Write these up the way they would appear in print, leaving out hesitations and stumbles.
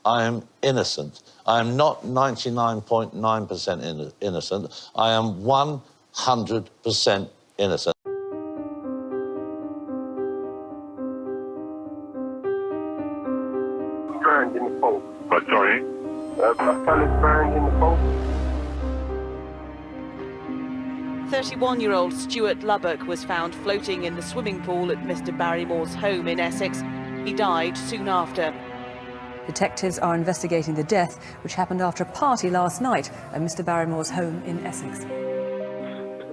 I am innocent. I am not 99.9% innocent. I am 100% innocent. Burned in the boat. What, sorry? My son is burned in the boat. 31-year-old Stuart Lubbock was found floating in the swimming pool at Mr. Barrymore's home in Essex. He died soon after. Detectives are investigating the death, which happened after a party last night at Mr. Barrymore's home in Essex.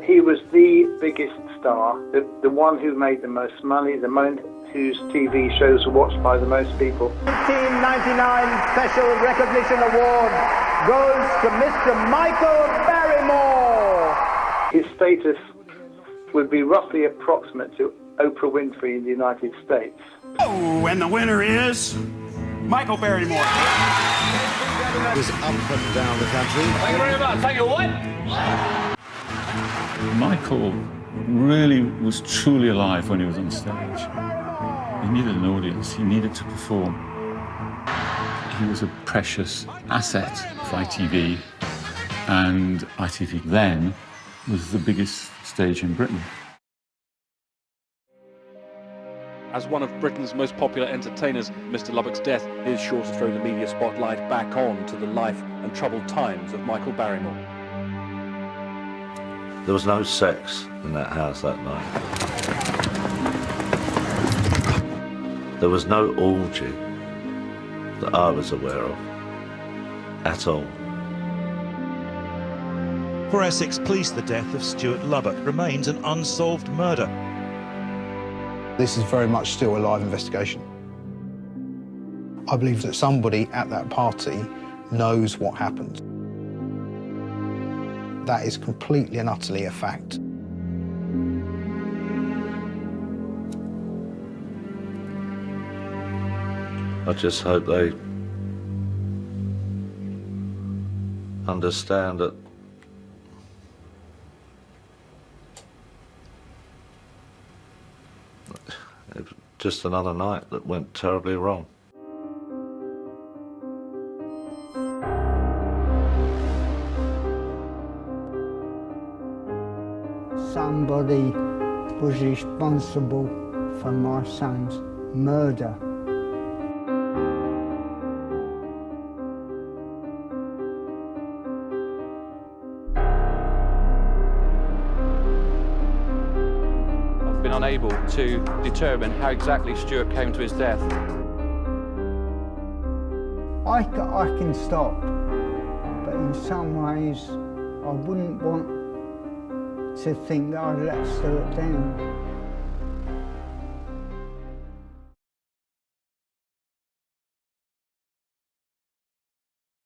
He was the biggest star, the one who made the most money, the one whose TV shows were watched by the most people. 1999 Special Recognition Award goes to Mr. Michael Barrymore. His status would be roughly approximate to Oprah Winfrey in the United States. Oh, and the winner is Michael Barrymore. Was up and down the country. Thank you very much. Thank you. What? Michael really was truly alive when he was on stage. He needed an audience. He needed to perform. He was a precious asset for ITV, and ITV then was the biggest stage in Britain. As one of Britain's most popular entertainers, Mr. Lubbock's death is sure to throw the media spotlight back on to the life and troubled times of Michael Barrymore. There was no sex in that house that night. There was no orgy that I was aware of at all. For Essex Police, the death of Stuart Lubbock remains an unsolved murder. This is very much still a live investigation. I believe that somebody at that party knows what happened. That is completely and utterly a fact. I just hope they understand that it was just another night that went terribly wrong. Somebody was responsible for my son's murder. I've been unable to determine how exactly Stuart came to his death. I can stop, but in some ways I wouldn't want to think that I'd let Stuart down.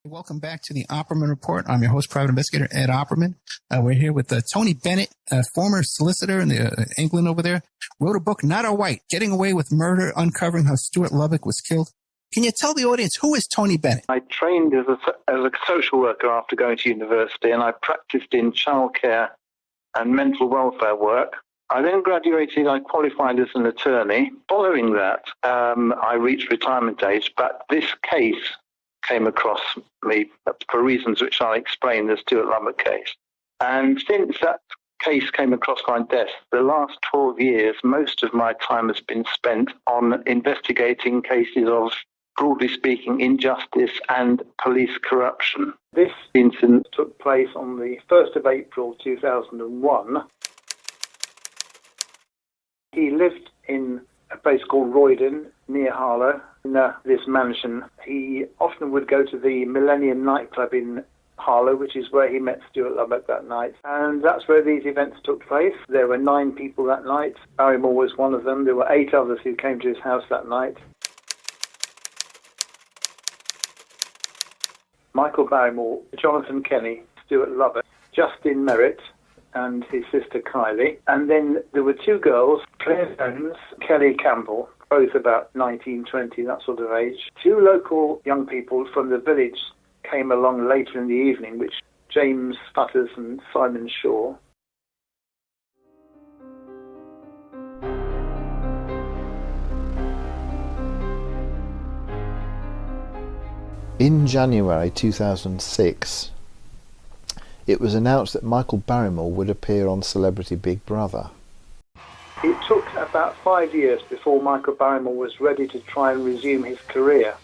Welcome back to the Opperman Report. I'm your host, Private Investigator Ed Opperman. We're here with Tony Bennett, a former solicitor in England over there. Wrote a book, Not a White, Getting Away with Murder, Uncovering How Stuart Lubbock Was Killed. Can you tell the audience, who is Tony Bennett? I trained as a social worker after going to university, and I practiced in childcare and mental welfare work. I then graduated, I qualified as an attorney. Following that, I reached retirement age, but this case came across me for reasons which I'll explain, the Stuart Lubbock case. And since that case came across my desk, the last 12 years, most of my time has been spent on investigating cases of, broadly speaking, injustice and police corruption. This incident took place on the 1st of April 2001. He lived in a place called Roydon, near Harlow, in this mansion. He often would go to the Millennium nightclub in Harlow, which is where he met Stuart Lubbock that night. And that's where these events took place. There were 9 people that night. Barrymore was one of them. There were 8 others who came to his house that night. Michael Barrymore, Jonathan Kenny, Stuart Lubbock, Justin Merritt, and his sister Kylie. And then there were 2 girls, Claire Jones, Kelly Campbell, both about 19, 20, that sort of age. 2 local young people from the village came along later in the evening, which James Futters and Simon Shaw. In January 2006, it was announced that Michael Barrymore would appear on Celebrity Big Brother. It took about 5 years before Michael Barrymore was ready to try and resume his career.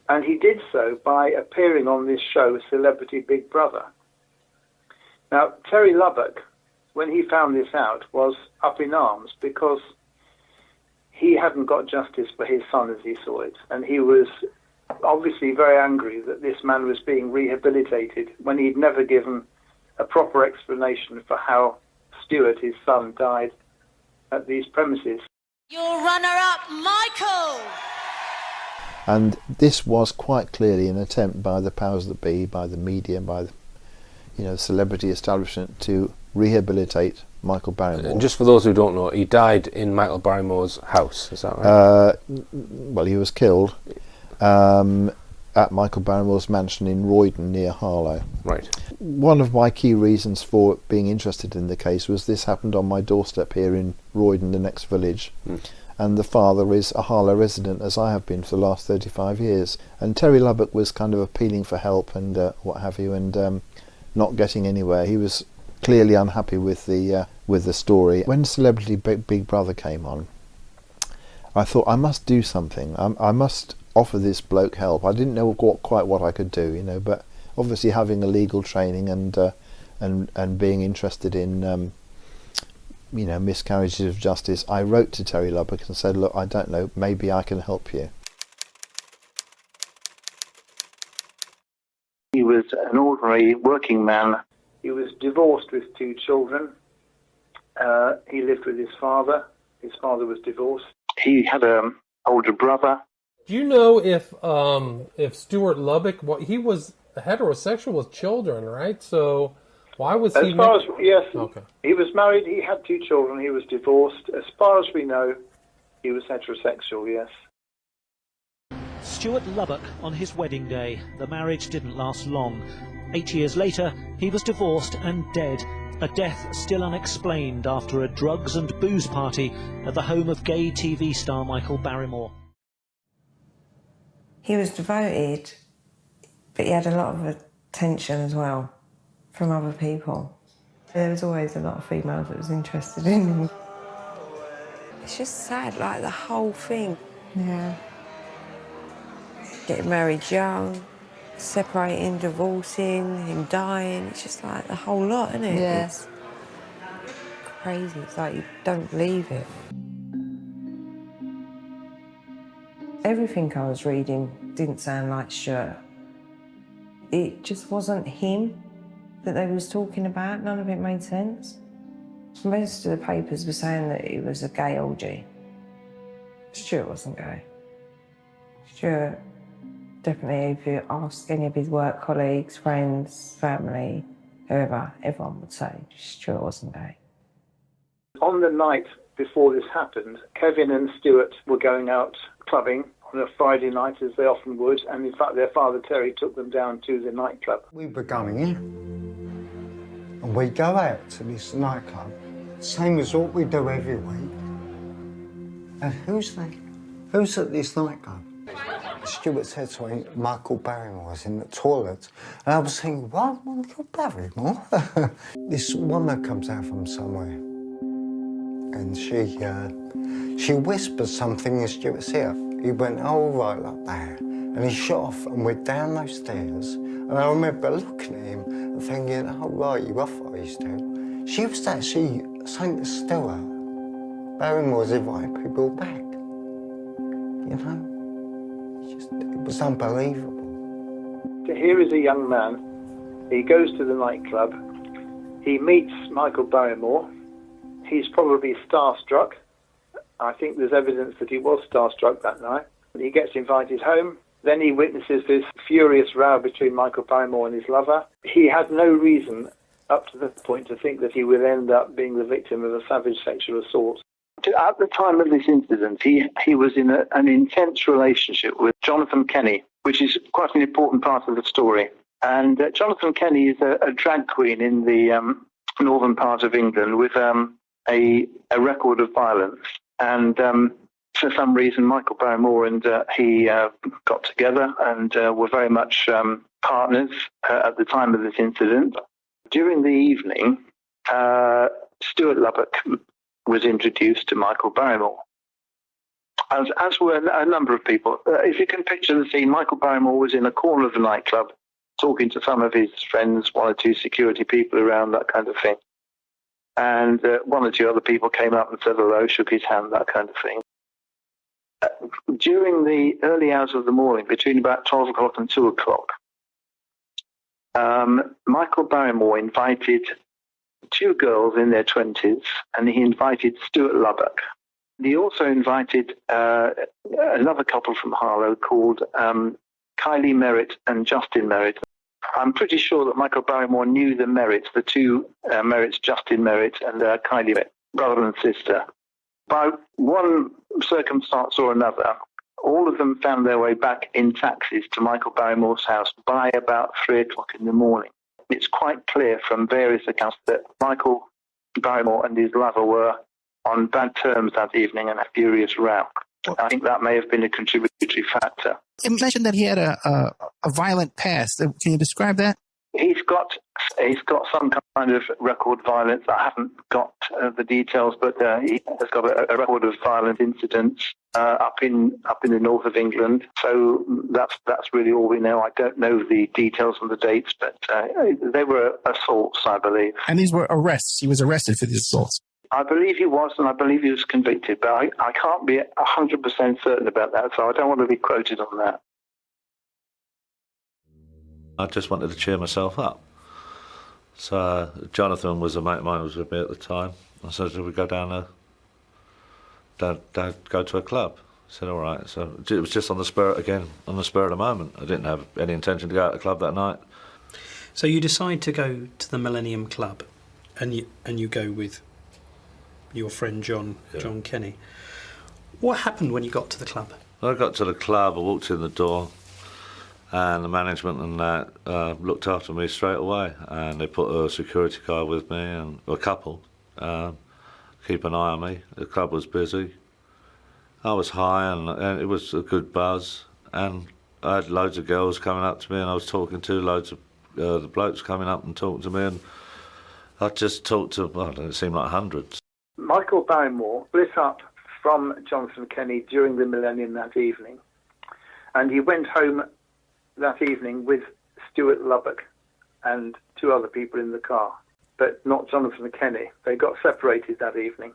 And he did so by appearing on this show, Celebrity Big Brother. Now, Terry Lubbock, when he found this out, was up in arms because he hadn't got justice for his son as he saw it. And he was obviously very angry that this man was being rehabilitated when he'd never given a proper explanation for how Stuart, his son, died at these premises. Your runner-up, Michael! And this was quite clearly an attempt by the powers that be, by the media, by the celebrity establishment to rehabilitate Michael Barrymore. And just for those who don't know, he died in Michael Barrymore's house, is that right? Well, he was killed at Michael Barrymore's mansion in Roydon near Harlow. Right. One of my key reasons for being interested in the case was this happened on my doorstep here in Roydon, the next village. And the father is a Harlow resident, as I have been for the last 35 years. And Terry Lubbock was kind of appealing for help and what have you, and not getting anywhere. He was clearly unhappy with the story. When Celebrity Big Brother came on, I thought I must do something. I must offer this bloke help. I didn't know quite what I could do, but obviously having a legal training and being interested in miscarriages of justice, I wrote to Terry Lubbock and said, look, I don't know, maybe I can help you. He was an ordinary working man. He was divorced with 2 children. He lived with his father. His father was divorced. He had an older brother. Do you know if Stuart Lubbock, he was heterosexual with children, right? So why was he? Yes, okay. He was married. He had 2 children. He was divorced. As far as we know, he was heterosexual. Yes. Stuart Lubbock on his wedding day. The marriage didn't last long. 8 years later, he was divorced and dead. A death still unexplained after a drugs and booze party at the home of gay TV star Michael Barrymore. He was devoted, but he had a lot of attention as well from other people. There was always a lot of females that was interested in him. It's just sad, like the whole thing. Yeah. Getting married young, separating, divorcing, him dying, it's just like the whole lot, isn't it? Yeah. It's crazy, it's like you don't believe it. Everything I was reading didn't sound like Stuart. It just wasn't him that they was talking about, none of it made sense. Most of the papers were saying that it was a gay orgy. Stuart wasn't gay. Stuart, definitely, if you ask any of his work colleagues, friends, family, whoever, everyone would say Stuart wasn't gay. On the night before this happened, Kevin and Stuart were going out clubbing on a Friday night, as they often would, and in fact their father Terry took them down to the nightclub. We were going in, and we go out to this nightclub, same as what we do every week. And who's there? Who's at this nightclub? Stuart said to me, Michael Barrymore was in the toilet. And I was thinking, what? Michael Barrymore? This woman comes out from somewhere. And she whispered something in Stuart's ear. He went, oh, right, like that. And he shot off and went down those stairs. And I remember looking at him and thinking, oh, right, you off what he's doing. She was actually saying to Stuart, Barrymore's inviting people back. You know? It was unbelievable. Here is a young man. He goes to the nightclub. He meets Michael Barrymore. He's probably starstruck. I think there's evidence that he was starstruck that night. He gets invited home. Then he witnesses this furious row between Michael Barrymore and his lover. He had no reason up to that point to think that he would end up being the victim of a savage sexual assault. At the time of this incident, he was in an intense relationship with Jonathan Kenny, which is quite an important part of the story. And Jonathan Kenny is a drag queen in the northern part of England with a record of violence. And For some reason, Michael Barrymore and he got together and were very much partners at the time of this incident. During the evening, Stuart Lubbock was introduced to Michael Barrymore, as were a number of people. If you can picture the scene, Michael Barrymore was in a corner of the nightclub talking to some of his friends, one or two security people around, that kind of thing. And one or two other people came up and said hello, shook his hand, that kind of thing. During the early hours of the morning, between about 12 o'clock and 2 o'clock, Michael Barrymore invited two girls in their 20s, and he invited Stuart Lubbock. He also invited another couple from Harlow called Kylie Merritt and Justin Merritt. I'm pretty sure that Michael Barrymore knew the Merritts, the two Merritts, Justin Merritt and Kylie Merritt, brother and sister. By one circumstance or another, all of them found their way back in taxis to Michael Barrymore's house by about 3 o'clock in the morning. It's quite clear from various accounts that Michael Barrymore and his lover were on bad terms that evening and a furious row. I think that may have been a contributory factor. You mentioned that he had a violent past. Can you describe that? He's got some kind of record violence. I haven't got the details, but he has got a record of violent incidents up in the north of England. So that's really all we know. I don't know the details and the dates, but they were assaults, I believe. And these were arrests. He was arrested for these assaults. I believe he was, and I believe he was convicted, but I can't be 100% certain about that, so I don't want to be quoted on that. I just wanted to cheer myself up. So Jonathan was a mate of mine who was with me at the time. I said, "Should we go down go to a club?" I said, "All right." So it was just on the spur of the moment. I didn't have any intention to go out to the club that night. So you decide to go to the Millennium Club, and you go with your friend John Kenny. What happened when you got to the club? When I got to the club, I walked in the door, and the management and that looked after me straight away, and they put a security guard with me and a couple, keep an eye on me. The club was busy. I was high, and it was a good buzz, and I had loads of girls coming up to me, and I was talking to loads of the blokes coming up and talking to me, and I just talked to, it seemed like hundreds. Michael Barrymore split up from Jonathan Kenny during the Millennium that evening, and he went home that evening with Stuart Lubbock and two other people in the car, but not Jonathan Kenny. They got separated that evening.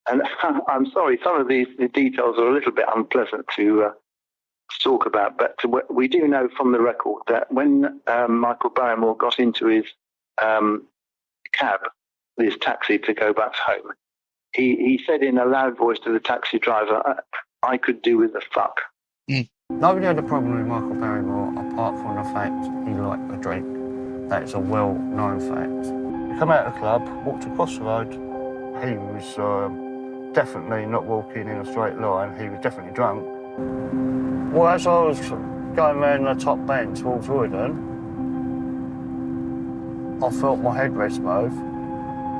And I'm sorry, some of the details are a little bit unpleasant to talk about, but we do know from the record that when Michael Barrymore got into his cab, his taxi to go back home, he said in a loud voice to the taxi driver, "I could do with a fuck." Nobody had a problem with Michael Barrymore apart from the fact he liked a drink. That's a well-known fact. He came out of the club, walked across the road. He was definitely not walking in a straight line. He was definitely drunk. Well, as I was going round the top bend towards Roydon, I felt my headrest move,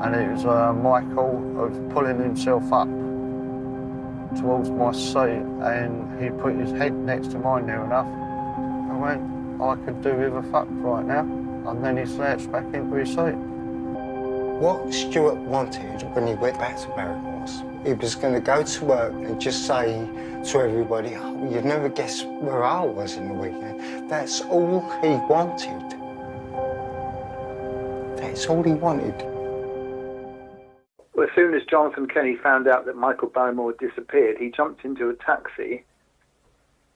and it was Michael pulling himself up towards my seat, and he put his head next to mine near enough. I went, "I could do with a fuck right now," and then he slouched back into his seat. What Stuart wanted when he went back to Barrymore's, he was going to go to work and just say to everybody, "Oh, you'd never guess where I was in the weekend." That's all he wanted. That's all he wanted. As soon as Jonathan Kenny found out that Michael Barrymore disappeared, he jumped into a taxi,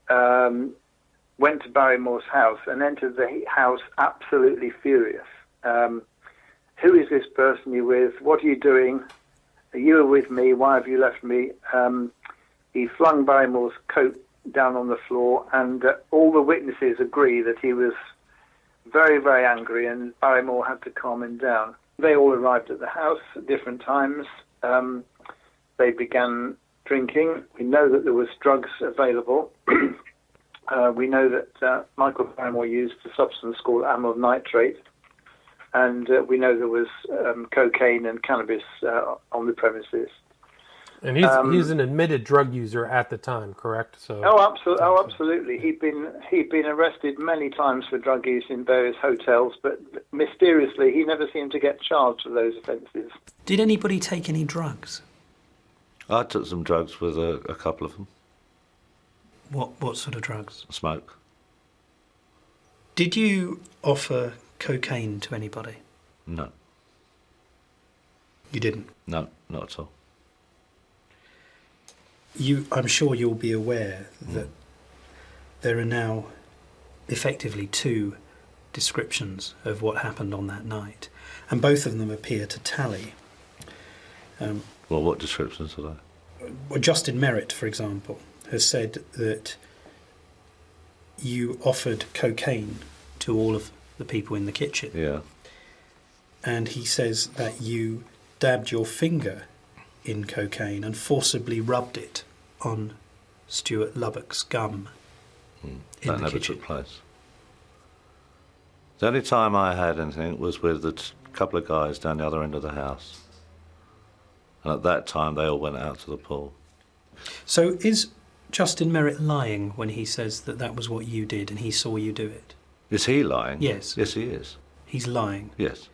went to Barrymore's house and entered the house absolutely furious. "Who is this person you're with? What are you doing? You were with me, why have you left me?" He flung Barrymore's coat down on the floor, and all the witnesses agree that he was very, very angry, and Barrymore had to calm him down. They all arrived at the house at different times. They began drinking. We know that there was drugs available. We know that Michael Barrymore used a substance called amyl nitrate, and we know there was cocaine and cannabis on the premises. And he's an admitted drug user at the time, correct? So. Absolutely. He'd been arrested many times for drug use in various hotels, but mysteriously he never seemed to get charged for those offences. Did anybody take any drugs? I took some drugs with a couple of them. What sort of drugs? Smoke. Did you offer cocaine to anybody? No. You didn't? No, not at all. I'm sure you'll be aware that there are now effectively 2 descriptions of what happened on that night, and both of them appear to tally. Well, what descriptions are they? Well, Justin Merritt, for example, has said that you offered cocaine to all of the people in the kitchen. Yeah. And he says that you dabbed your finger in cocaine and forcibly rubbed it on Stuart Lubbock's gum in that the never kitchen. took place. The only time I had anything was with a couple of guys down the other end of the house. And at that time, they all went out to the pool. So is Justin Merritt lying when he says that that was what you did and he saw you do it? Is he lying? Yes. Yes, he is. He's lying? Yes.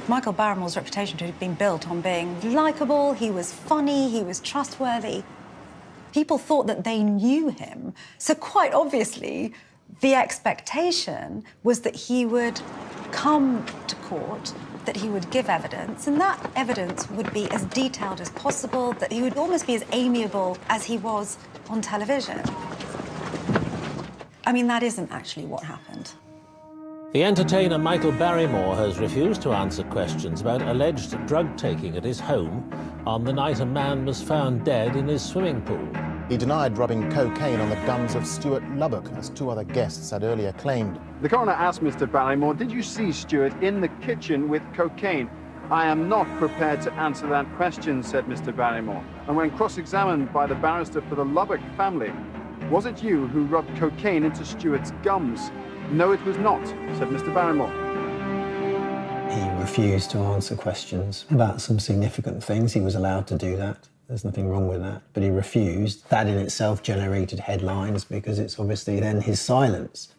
Michael Barrymore's reputation had been built on being likeable, he was funny, he was trustworthy. People thought that they knew him, so quite obviously the expectation was that he would come to court, that he would give evidence, and that evidence would be as detailed as possible, that he would almost be as amiable as he was on television. I mean, that isn't actually what happened. The entertainer Michael Barrymore has refused to answer questions about alleged drug taking at his home on the night a man was found dead in his swimming pool. He denied rubbing cocaine on the gums of Stuart Lubbock, as 2 other guests had earlier claimed. The coroner asked Mr. Barrymore, did you see Stuart in the kitchen with cocaine? I am not prepared to answer that question, said Mr. Barrymore. And when cross-examined by the barrister for the Lubbock family, was it you who rubbed cocaine into Stuart's gums? No, it was not, said Mr. Barrymore. He refused to answer questions about some significant things. He was allowed to do that. There's nothing wrong with that. But he refused. That in itself generated headlines because it's obviously then his silence,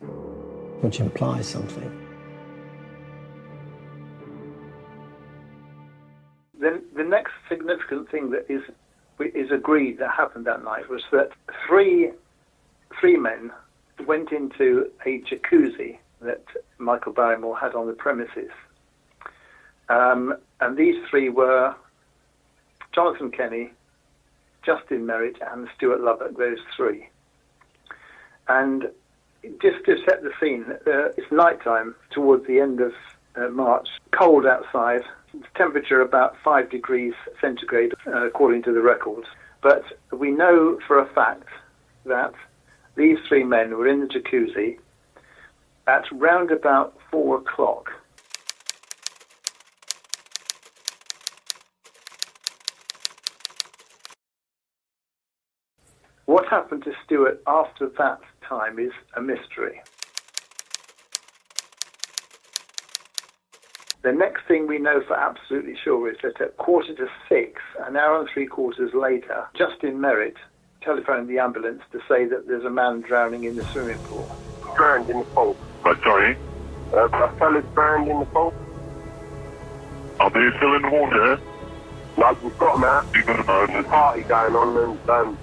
which implies something. The next significant thing that is agreed that happened that night was that three men went into a jacuzzi that Michael Barrymore had on the premises. And these 3 were Jonathan Kenny, Justin Merritt and Stuart Lubbock, those 3. And just to set the scene, it's nighttime towards the end of March, cold outside, temperature about 5 degrees centigrade according to the records. But we know for a fact that these 3 men were in the jacuzzi at round about 4 o'clock. What happened to Stuart after that time is a mystery. The next thing we know for absolutely sure is that at 5:45, an hour and 3/4 later, Justin Merritt telephoned the ambulance to say that there's a man drowning in the swimming pool. Drowned in the pool. Right, sorry. A fella's drowned in the pool. Are they still in the water? No, we've got him out. You've got him out. There's a party going on and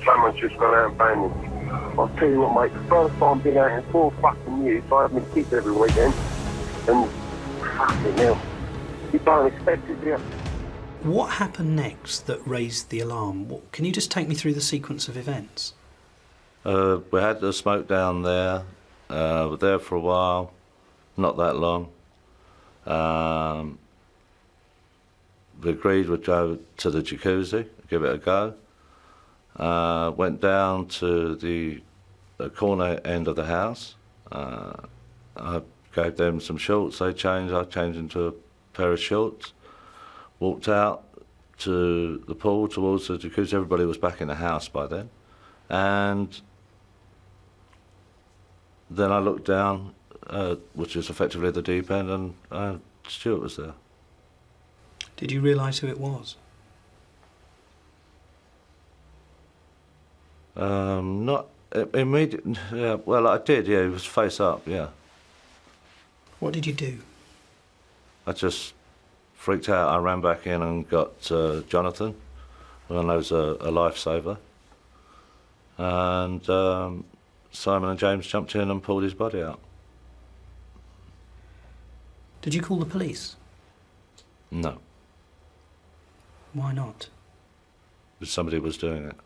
someone's just gone out and found him. I'll tell you what, mate, the first time I've been out in 4 fucking years, so I have my kids every weekend, and fucking hell, you don't expect it, do you? What happened next that raised the alarm? Can you just take me through the sequence of events? We had the smoke down there. We were there for a while, not that long. We agreed we'd go to the jacuzzi, give it a go. Went down to the corner end of the house. I gave them some shorts, they changed, I changed into a pair of shorts. Walked out to the pool towards the jacuzzi. Everybody was back in the house by then. And then I looked down, which is effectively the deep end, and Stuart was there. Did you realise who it was? Not immediately. Yeah, well, I did. Yeah, he was face up. Yeah. What did you do? I just freaked out. I ran back in and got Jonathan, who I know is a lifesaver, and Simon and James jumped in and pulled his body out. Did you call the police? No, Why not? but somebody was doing it.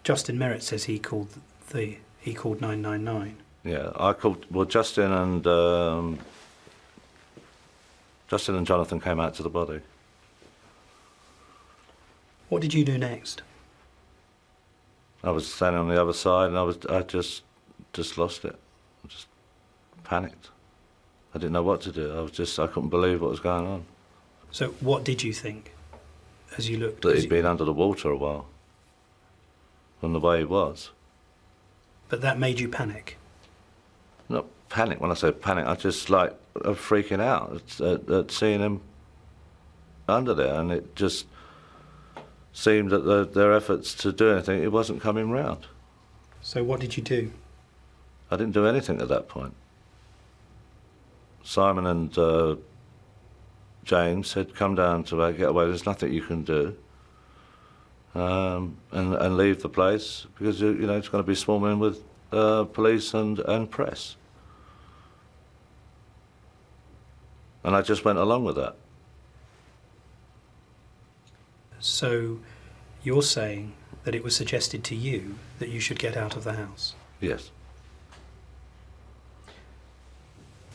Justin Merritt says he called 999. Yeah, I called. Well, Justin and Jonathan came out to the body. What did you do next? I was standing on the other side, and I just lost it. I just panicked. I didn't know what to do. I couldn't believe what was going on. So what did you think as you looked? That he'd been under the water a while, from the way he was. But that made you panic? Not panic. When I say panic, I just I'm freaking out at seeing him under there, and it just seemed that their efforts to do anything, it wasn't coming round. So what did you do? I didn't do anything at that point. Simon and James said, "Come down to get away. There's nothing you can do, and leave the place because it's going to be swarming with police and press." And I just went along with that. So you're saying that it was suggested to you that you should get out of the house? Yes.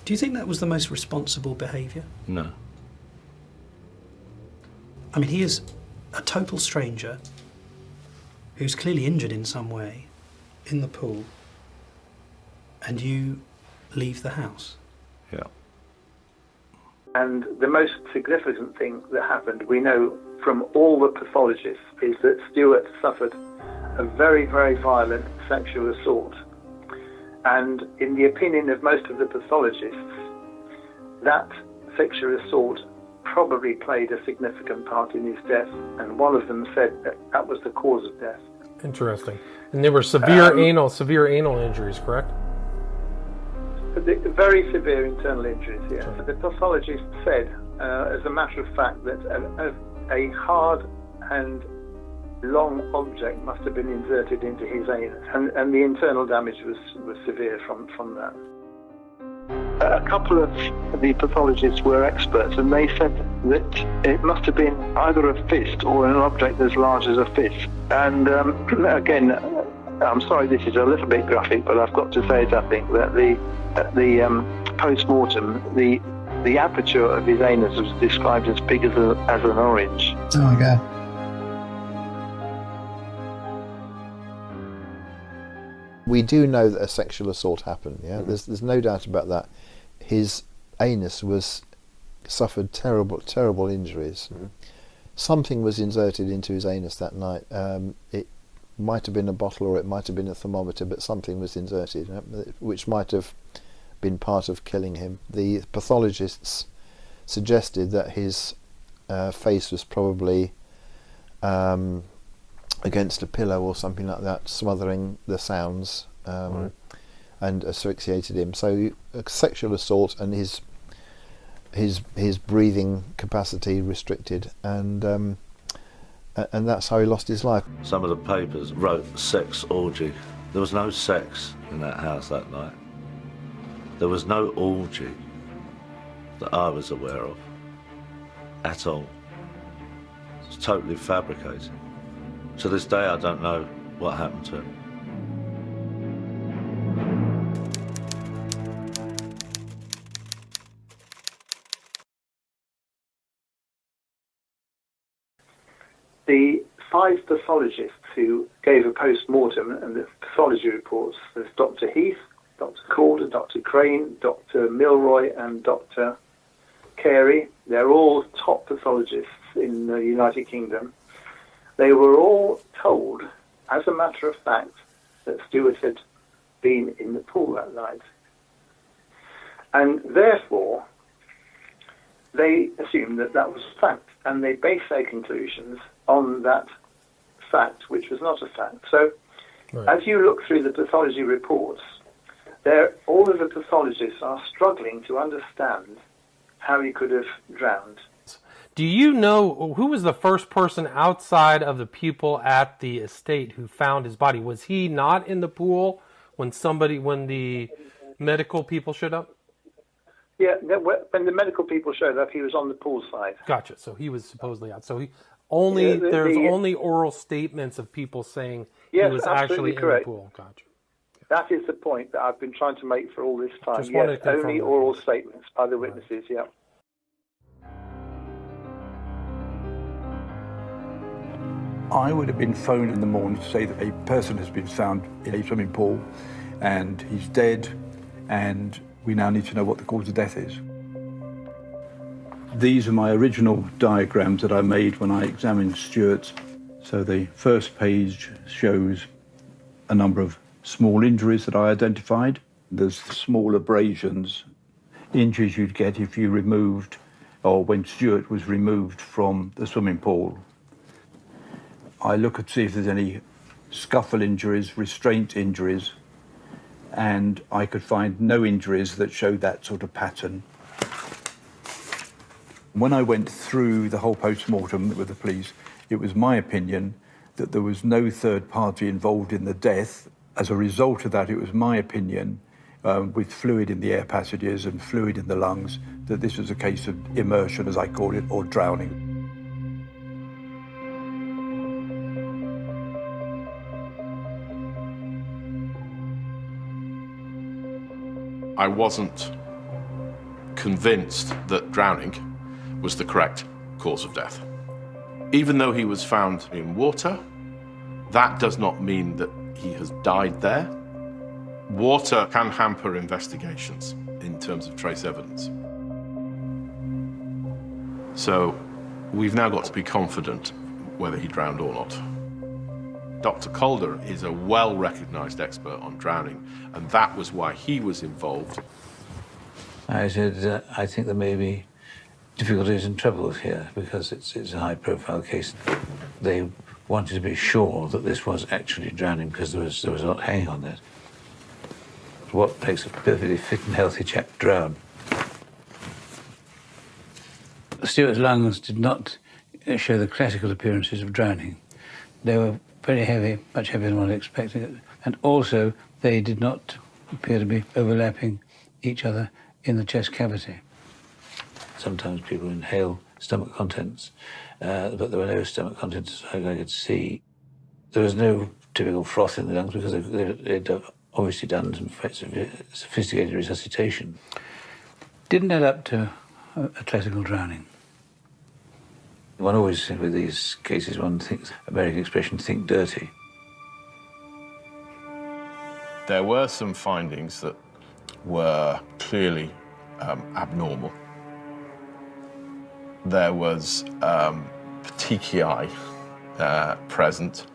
Do you think that was the most responsible behaviour? No. I mean, he is a total stranger who's clearly injured in some way in the pool, and you leave the house. Yeah. And the most significant thing that happened, we know from all the pathologists, is that Stuart suffered a very, very violent sexual assault. And in the opinion of most of the pathologists, that sexual assault probably played a significant part in his death, and one of them said that was the cause of death. Interesting. And they were severe anal injuries, correct? Very severe internal injuries, yes. Yeah. The pathologist said, as a matter of fact, that a hard and long object must have been inserted into his anus, and the internal damage was severe from that. A couple of the pathologists were experts, and they said that it must have been either a fist or an object as large as a fist. And again, I'm sorry this is a little bit graphic, but I've got to say it, I think, that at the post-mortem, the aperture of his anus was described as big as an orange. Oh my God. We do know that a sexual assault happened, yeah? Mm-hmm. There's no doubt about that. His anus suffered terrible injuries. Mm-hmm. Something was inserted into his anus that night. It might have been a bottle or it might have been a thermometer, but something was inserted, which might have been part of killing him. The pathologists suggested that his face was probably against a pillow or something like that, smothering the sounds, right, and asphyxiated him. So a sexual assault and his breathing capacity restricted, and that's how he lost his life. Some of the papers wrote sex orgy. There was no sex in that house that night. There was no orgy that I was aware of at all. It's totally fabricated. To this day, I don't know what happened to him. The 5 pathologists who gave a post-mortem and the pathology reports, there's Dr. Heath, Dr. Calder, Dr. Crane, Dr. Milroy and Dr. Carey. They're all top pathologists in the United Kingdom. They were all told, as a matter of fact, that Stuart had been in the pool that night. And therefore, they assumed that that was fact, and they based their conclusions on that fact, which was not a fact. So as you look through the pathology reports, all of the pathologists are struggling to understand how he could have drowned. Do you know who was the first person outside of the people at the estate who found his body? Was he not in the pool when the medical people showed up? Yeah, when the medical people showed up, he was on the pool side. Gotcha. So he was supposedly out. So there's only oral statements of people saying he was actually in the pool. Gotcha. That is the point that I've been trying to make for all this time. Just wanted to confirm only that. Oral statements by the witnesses, yeah. I would have been phoned in the morning to say that a person has been found in a swimming pool and he's dead, and we now need to know what the cause of death is. These are my original diagrams that I made when I examined Stuart. So the first page shows a number of small injuries that I identified. There's small abrasions, injuries you'd get if you removed, or when Stuart was removed from the swimming pool. I look to see if there's any scuffle injuries, restraint injuries, and I could find no injuries that showed that sort of pattern. When I went through the whole post-mortem with the police, it was my opinion that there was no third party involved in the death. As a result of that, it was my opinion, with fluid in the air passages and fluid in the lungs, that this was a case of immersion, as I call it, or drowning. I wasn't convinced that drowning was the correct cause of death. Even though he was found in water, that does not mean that he has died there. Water can hamper investigations in terms of trace evidence. So we've now got to be confident whether he drowned or not. Dr. Calder is a well-recognised expert on drowning, and that was why he was involved. I said, I think there may be difficulties and troubles here because it's a high-profile case. They wanted to be sure that this was actually drowning because there was a lot hanging on it. What makes a perfectly fit and healthy chap drown? Stuart's lungs did not show the classical appearances of drowning. They were very heavy, much heavier than one expected, and also they did not appear to be overlapping each other in the chest cavity. Sometimes people inhale stomach contents, but there were no stomach contents I could see. There was no typical froth in the lungs because they'd obviously done some sophisticated resuscitation. Didn't add up to a classical drowning. One always, with these cases, one thinks, American expression, think dirty. There were some findings that were clearly abnormal. There was petechiae present.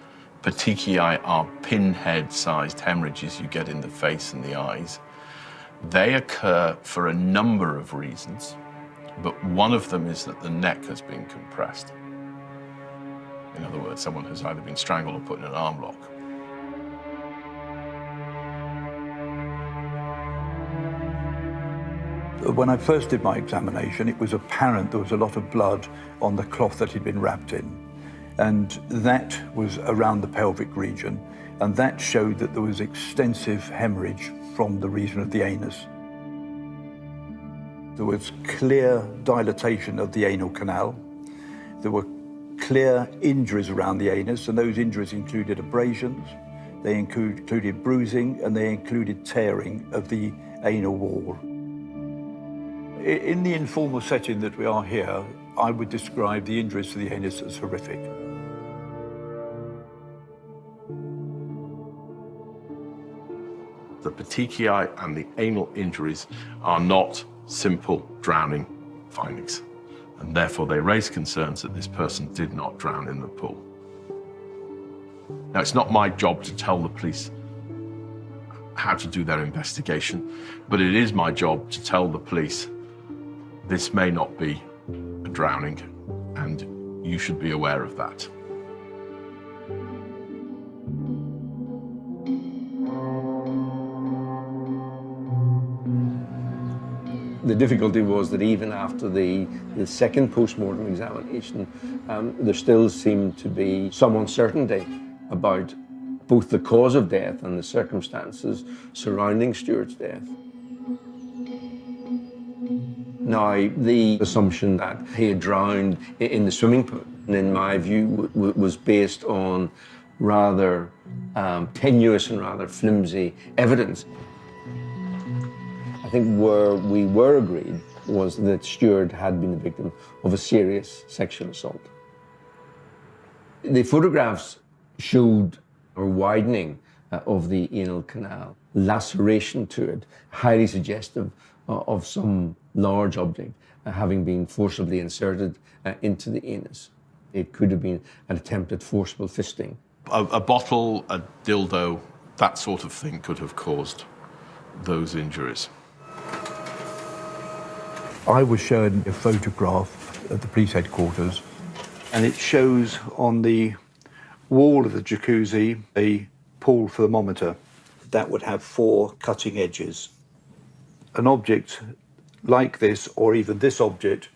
Petechiae are pinhead-sized hemorrhages you get in the face and the eyes. They occur for a number of reasons, but one of them is that the neck has been compressed. In other words, someone has either been strangled or put in an arm lock. When I first did my examination, it was apparent there was a lot of blood on the cloth that he'd been wrapped in. And that was around the pelvic region. And that showed that there was extensive hemorrhage from the region of the anus. There was clear dilatation of the anal canal. There were clear injuries around the anus, and those injuries included abrasions, they included bruising, and they included tearing of the anal wall. In the informal setting that we are here, I would describe the injuries to the anus as horrific. The petechiae and the anal injuries are not simple drowning findings, and therefore they raise concerns that this person did not drown in the pool. Now, it's not my job to tell the police how to do their investigation, but it is my job to tell the police this may not be drowning, and you should be aware of that. The difficulty was that even after the second post-mortem examination, there still seemed to be some uncertainty about both the cause of death and the circumstances surrounding Stuart's death. Now, the assumption that he had drowned in the swimming pool, in my view, was based on rather tenuous and rather flimsy evidence. I think where we were agreed was that Stuart had been the victim of a serious sexual assault. The photographs showed a widening of the anal canal, laceration to it, highly suggestive of some large object having been forcibly inserted into the anus. It could have been an attempt at forcible fisting. A bottle, a dildo, that sort of thing could have caused those injuries. I was shown a photograph at the police headquarters, and it shows on the wall of the jacuzzi a pool thermometer that would have 4 cutting edges. An object like this, or even this object,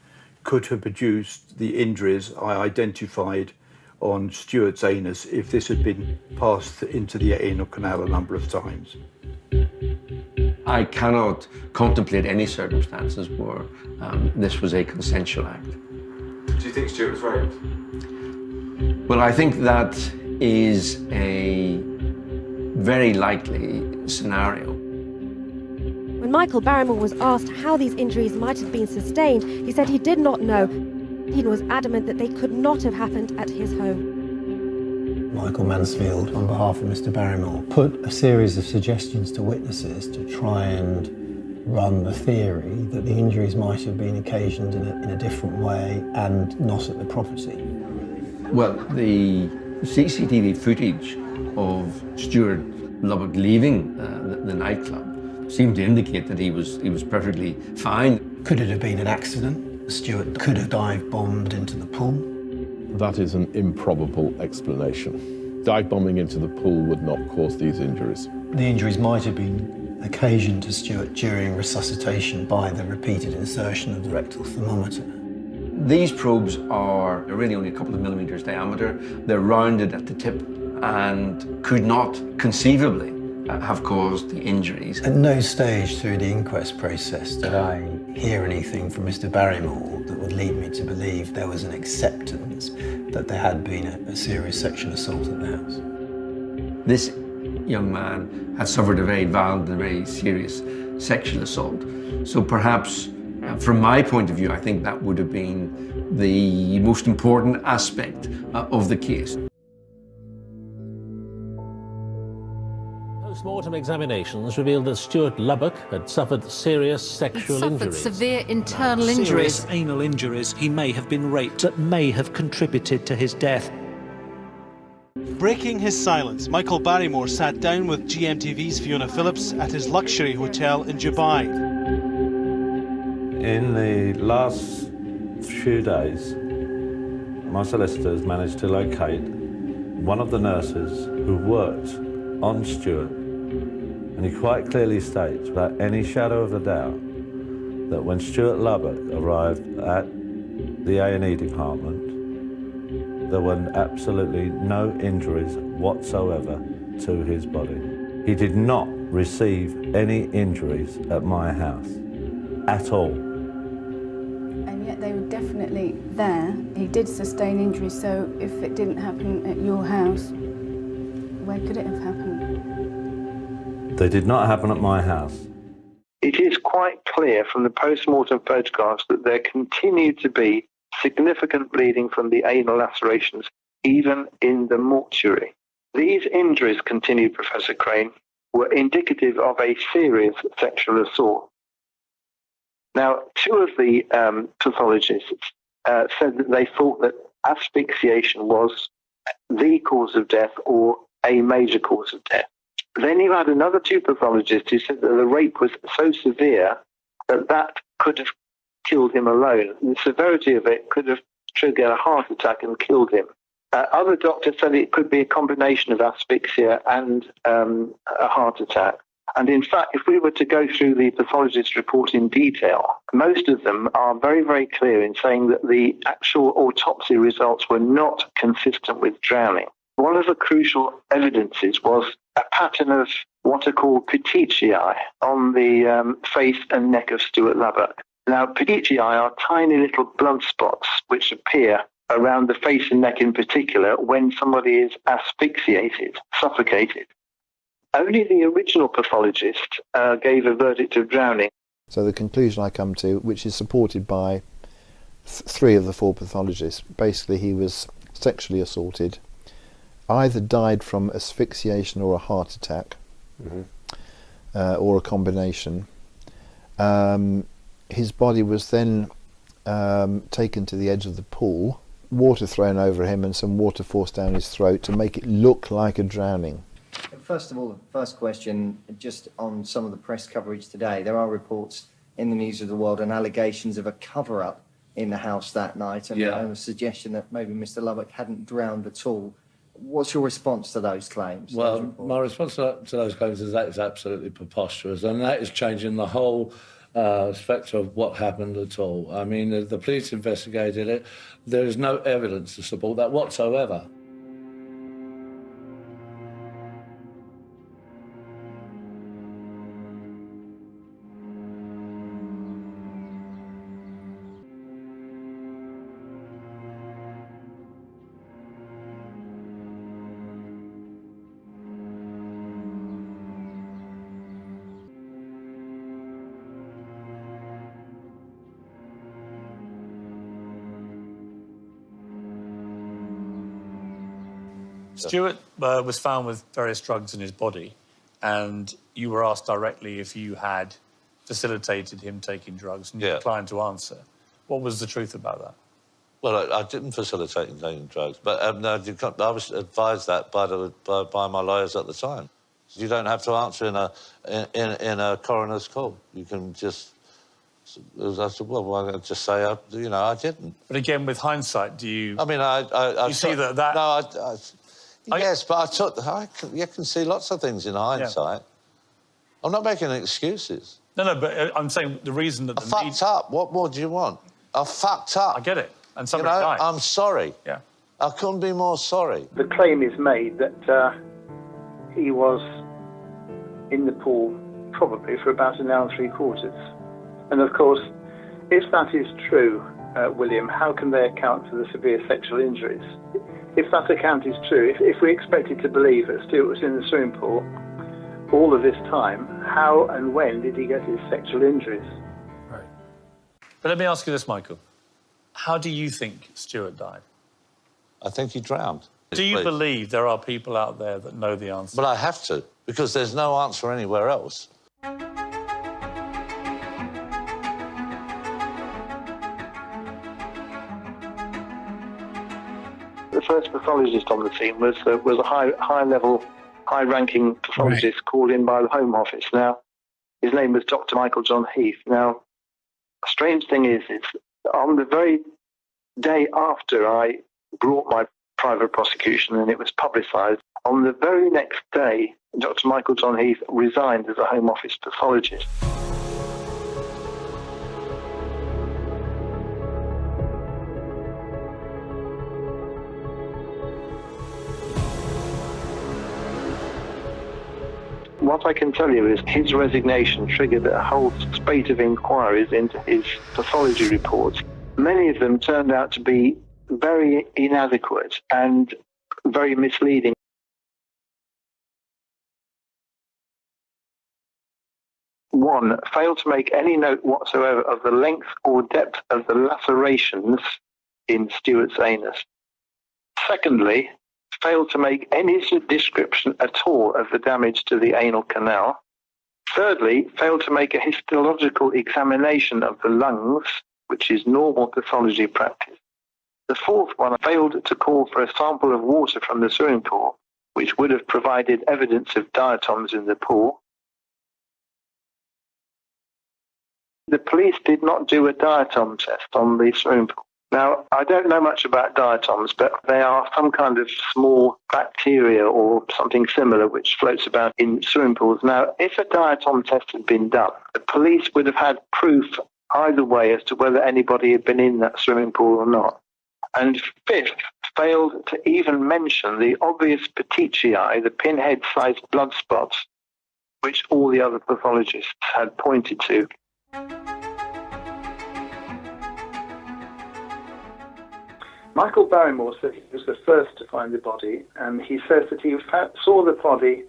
could have produced the injuries I identified on Stuart's anus if this had been passed into the anal canal a number of times. I cannot contemplate any circumstances where this was a consensual act. Do you think Stuart was raped? Well, I think that is a very likely scenario. When Michael Barrymore was asked how these injuries might have been sustained, he said he did not know. He was adamant that they could not have happened at his home. Michael Mansfield, on behalf of Mr. Barrymore, put a series of suggestions to witnesses to try and run the theory that the injuries might have been occasioned in a different way and not at the property. Well, the CCTV footage of Stuart Lubbock leaving the nightclub seemed to indicate that he was perfectly fine. Could it have been an accident? Stuart could have dive-bombed into the pool. That is an improbable explanation. Dive bombing into the pool would not cause these injuries. The injuries might have been occasioned to Stuart during resuscitation by the repeated insertion of the rectal thermometer. These probes are really only a couple of millimeters diameter. They're rounded at the tip and could not conceivably have caused the injuries. At no stage through the inquest process did I hear anything from Mr. Barrymore that would lead me to believe there was an acceptance that there had been a serious sexual assault at the house. This young man had suffered a very violent and very serious sexual assault. So perhaps, from my point of view, I think that would have been the most important aspect of the case. Post-mortem examinations revealed that Stuart Lubbock had suffered serious sexual injuries. Severe internal injuries. Serious anal injuries. He may have been raped that may have contributed to his death. Breaking his silence, Michael Barrymore sat down with GMTV's Fiona Phillips at his luxury hotel in Dubai. In the last few days, my solicitors managed to locate one of the nurses who worked on Stuart, and he quite clearly states, without any shadow of a doubt, that when Stuart Lubbock arrived at the A&E department, there were absolutely no injuries whatsoever to his body. He did not receive any injuries at my house, at all. And yet they were definitely there. He did sustain injuries, so if it didn't happen at your house, where could it have happened? They did not happen at my house. It is quite clear from the post-mortem photographs that there continued to be significant bleeding from the anal lacerations, even in the mortuary. These injuries, continued Professor Crane, were indicative of a serious sexual assault. Now, 2 of the pathologists said that they thought that asphyxiation was the cause of death or a major cause of death. Then you had another 2 pathologists who said that the rape was so severe that that could have killed him alone. The severity of it could have triggered a heart attack and killed him. Other doctors said it could be a combination of asphyxia and a heart attack. And in fact, if we were to go through the pathologist's report in detail, most of them are very, very clear in saying that the actual autopsy results were not consistent with drowning. One of the crucial evidences was a pattern of what are called petechiae on the face and neck of Stuart Lubbock. Now, petechiae are tiny little blood spots which appear around the face and neck in particular when somebody is asphyxiated, suffocated. Only the original pathologist gave a verdict of drowning. So the conclusion I come to, which is supported by 3 of the 4 pathologists, basically he was sexually assaulted, either died from asphyxiation or a heart attack, or a combination. His body was then taken to the edge of the pool, water thrown over him and some water forced down his throat to make it look like a drowning. First of all, the first question, just on some of the press coverage today, there are reports in the News of the World and allegations of a cover-up in the house that night and a suggestion that maybe Mr. Lubbock hadn't drowned at all. What's your response to those claims? Well, my response to those claims is that is absolutely preposterous, and that is changing the whole spectrum of what happened at all. I mean, the police investigated it. There is no evidence to support that whatsoever. Stuart was found with various drugs in his body, and you were asked directly if you had facilitated him taking drugs, and you declined to answer. What was the truth about that? Well, I didn't facilitate him taking drugs, but no, I was advised that by my lawyers at the time. You don't have to answer in a coroner's call. You can just. I said, well, I'll just say, I didn't. But again, with hindsight, do you? I mean, I see that. No, yes, but you can see lots of things in hindsight. Yeah. I'm not making excuses. No, but I'm saying the reason that I fucked up. What more do you want? I fucked up. I get it. And somebody died. I'm sorry. Yeah. I couldn't be more sorry. The claim is made that he was in the pool probably for about an hour and 3/4. And of course, if that is true, William, how can they account for the severe sexual injuries? If that account is true, if we expected to believe that Stuart was in the swimming pool all of this time, how and when did he get his sexual injuries? Right. But let me ask you this, Michael. How do you think Stuart died? I think he drowned. Do you believe there are people out there that know the answer? Well, I have to, because there's no answer anywhere else. The first pathologist on the scene was a high-ranking pathologist called in by the Home Office. Now, his name was Dr. Michael John Heath. Now, a strange thing is on the very day after I brought my private prosecution and it was publicised, on the very next day, Dr. Michael John Heath resigned as a Home Office pathologist. What I can tell you is his resignation triggered a whole spate of inquiries into his pathology reports. Many of them turned out to be very inadequate and very misleading. One, failed to make any note whatsoever of the length or depth of the lacerations in Stuart's anus. Secondly, failed to make any description at all of the damage to the anal canal. Thirdly, failed to make a histological examination of the lungs, which is normal pathology practice. The fourth one, failed to call for a sample of water from the swimming pool, which would have provided evidence of diatoms in the pool. The police did not do a diatom test on the swimming pool. Now, I don't know much about diatoms, but they are some kind of small bacteria or something similar which floats about in swimming pools. Now, if a diatom test had been done, the police would have had proof either way as to whether anybody had been in that swimming pool or not. And fifth, failed to even mention the obvious petechiae, the pinhead-sized blood spots, which all the other pathologists had pointed to. Michael Barrymore said he was the first to find the body, and he says that he saw the body,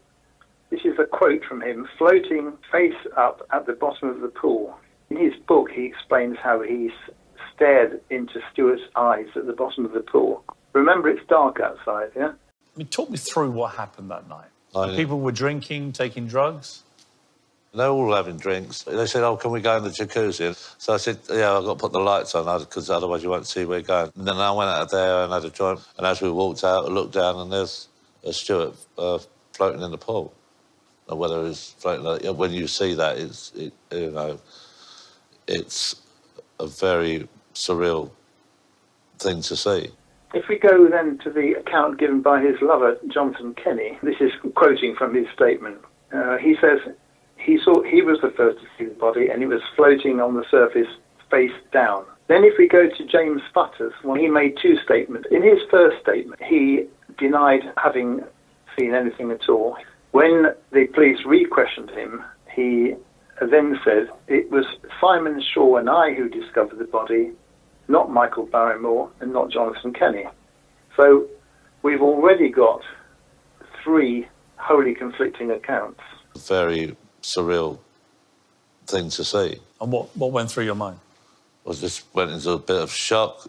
this is a quote from him, floating face up at the bottom of the pool. In his book, he explains how he stared into Stuart's eyes at the bottom of the pool. Remember, it's dark outside, yeah? Talk me through what happened that night. People were drinking, taking drugs? They're all having drinks. They said, oh, can we go in the jacuzzi? So I said, yeah, I've got to put the lights on because otherwise you won't see where we're going. And then I went out there and had a joint. And as we walked out, I looked down and there's a Stuart floating in the pool. Or whether it's floating, when you see that, it's a very surreal thing to see. If we go then to the account given by his lover, Jonathan Kenny, this is quoting from his statement. He says, he was the first to see the body and it was floating on the surface face down. Then if we go to James Butters, well, he made two statements. In his first statement, he denied having seen anything at all. When the police re-questioned him, he then said, it was Simon Shaw and I who discovered the body, not Michael Barrymore and not Jonathan Kenny. So we've already got three wholly conflicting accounts. Very surreal thing to see. And what went through your mind? I just went into a bit of shock.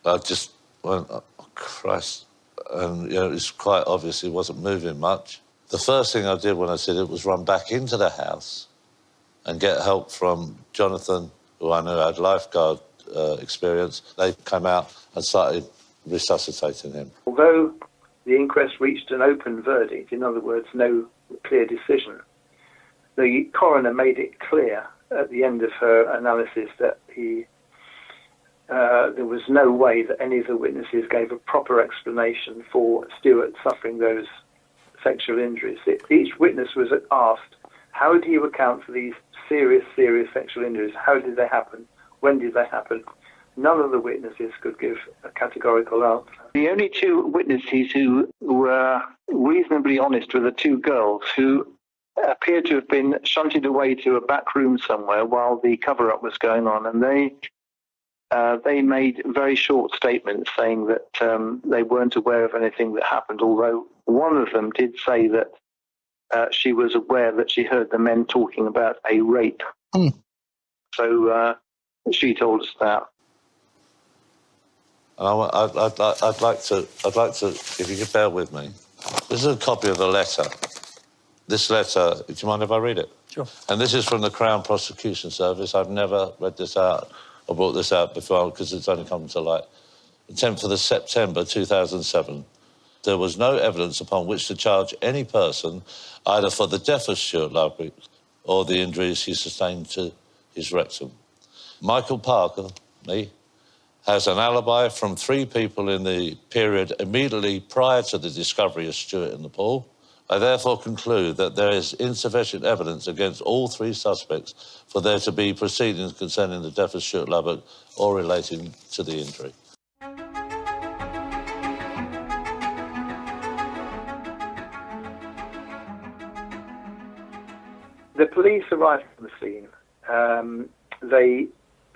I just went, oh, Christ. And, it's quite obvious he wasn't moving much. The first thing I did when I said it was run back into the house and get help from Jonathan, who I knew had lifeguard experience. They came out and started resuscitating him. Although the inquest reached an open verdict, in other words, no clear decision, the coroner made it clear at the end of her analysis that there was no way that any of the witnesses gave a proper explanation for Stuart suffering those sexual injuries. Each witness was asked, how do you account for these serious sexual injuries? How did they happen? When did they happen? None of the witnesses could give a categorical answer. The only two witnesses who were reasonably honest were the two girls who appeared to have been shunted away to a back room somewhere while the cover-up was going on, and they made very short statements saying that they weren't aware of anything that happened, although one of them did say that she was aware that she heard the men talking about a rape. So she told us that. And I'd like to, if you could bear with me. This is a copy of the letter. This letter, do you mind if I read it? Sure. And this is from the Crown Prosecution Service. I've never read this out or brought this out before because it's only come to light. The 10th of September 2007. There was no evidence upon which to charge any person either for the death of Stuart Lubbock or the injuries he sustained to his rectum. Michael Parker, me, has an alibi from 3 people in the period immediately prior to the discovery of Stuart in the pool. I therefore conclude that there is insufficient evidence against all 3 suspects for there to be proceedings concerning the death of Stuart Lubbock or relating to the injury. The police arrived on the scene.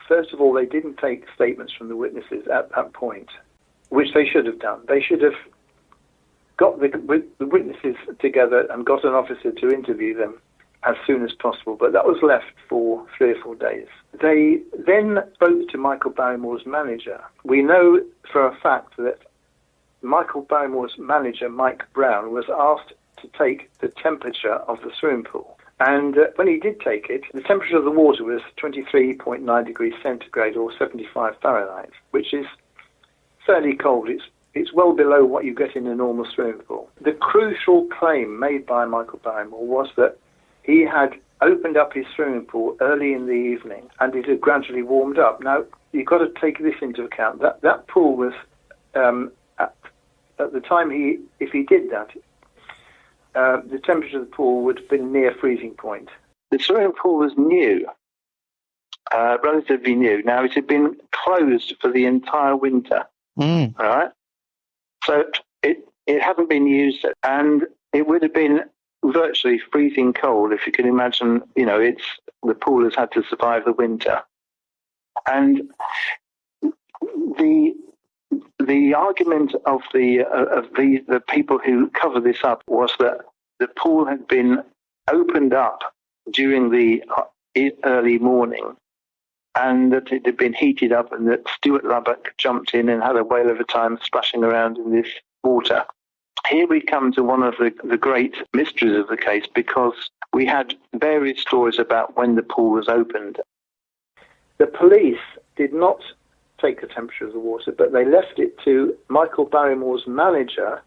First of all, they didn't take statements from the witnesses at that point, which they should have done. They should have got the witnesses together and got an officer to interview them as soon as possible, but that was left for 3 or 4 days. They then spoke to Michael Barrymore's manager. We know for a fact that Michael Barrymore's manager, Mike Brown, was asked to take the temperature of the swimming pool. And when he did take it, the temperature of the water was 23.9 degrees centigrade or 75 Fahrenheit, which is fairly cold. It's well below what you get in a normal swimming pool. The crucial claim made by Michael Barrymore was that he had opened up his swimming pool early in the evening, and it had gradually warmed up. Now, you've got to take this into account. That pool was, at the time if he did that, the temperature of the pool would have been near freezing point. The swimming pool was new, relatively new. Now, it had been closed for the entire winter, all right? So it hadn't been used, and it would have been virtually freezing cold, if you can imagine. The pool has had to survive the winter. And the argument of the people who cover this up was that the pool had been opened up during the early morning, and that it had been heated up, and that Stuart Lubbock jumped in and had a whale of a time splashing around in this water. Here we come to one of the great mysteries of the case, because we had various stories about when the pool was opened. The police did not take the temperature of the water, but they left it to Michael Barrymore's manager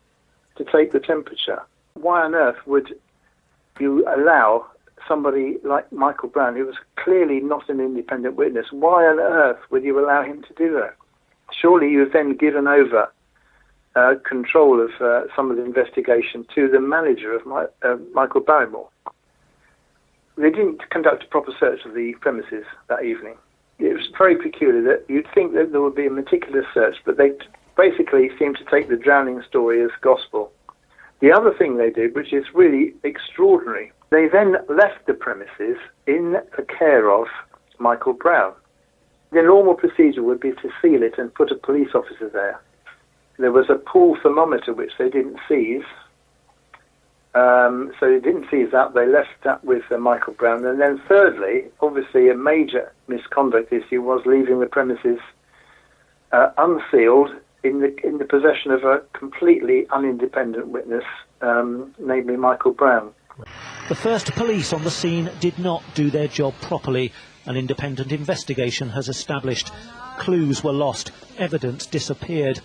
to take the temperature. Why on earth would you allow somebody like Michael Brown, who was clearly not an independent witness, why on earth would you allow him to do that? Surely you have then given over control of some of the investigation to the manager of Michael Barrymore. They didn't conduct a proper search of the premises that evening. It was very peculiar that you'd think that there would be a meticulous search, but they basically seemed to take the drowning story as gospel. The other thing they did, which is really extraordinary, they then left the premises in the care of Michael Brown. The normal procedure would be to seal it and put a police officer there. There was a pool thermometer which they didn't seize. So they didn't seize that. They left that with Michael Brown. And then thirdly, obviously a major misconduct issue was leaving the premises unsealed in the possession of a completely unindependent witness, namely Michael Brown. The first police on the scene did not do their job properly. An independent investigation has established. Clues were lost. Evidence disappeared.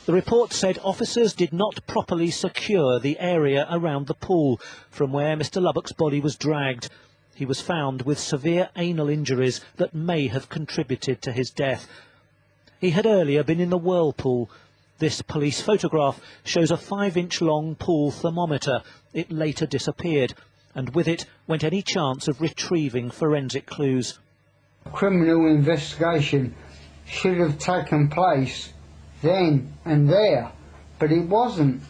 The report said officers did not properly secure the area around the pool from where Mr. Lubbock's body was dragged. He was found with severe anal injuries that may have contributed to his death. He had earlier been in the whirlpool. This police photograph shows a 5-inch long pool thermometer. It later disappeared, and with it went any chance of retrieving forensic clues. A criminal investigation should have taken place then and there, but it wasn't.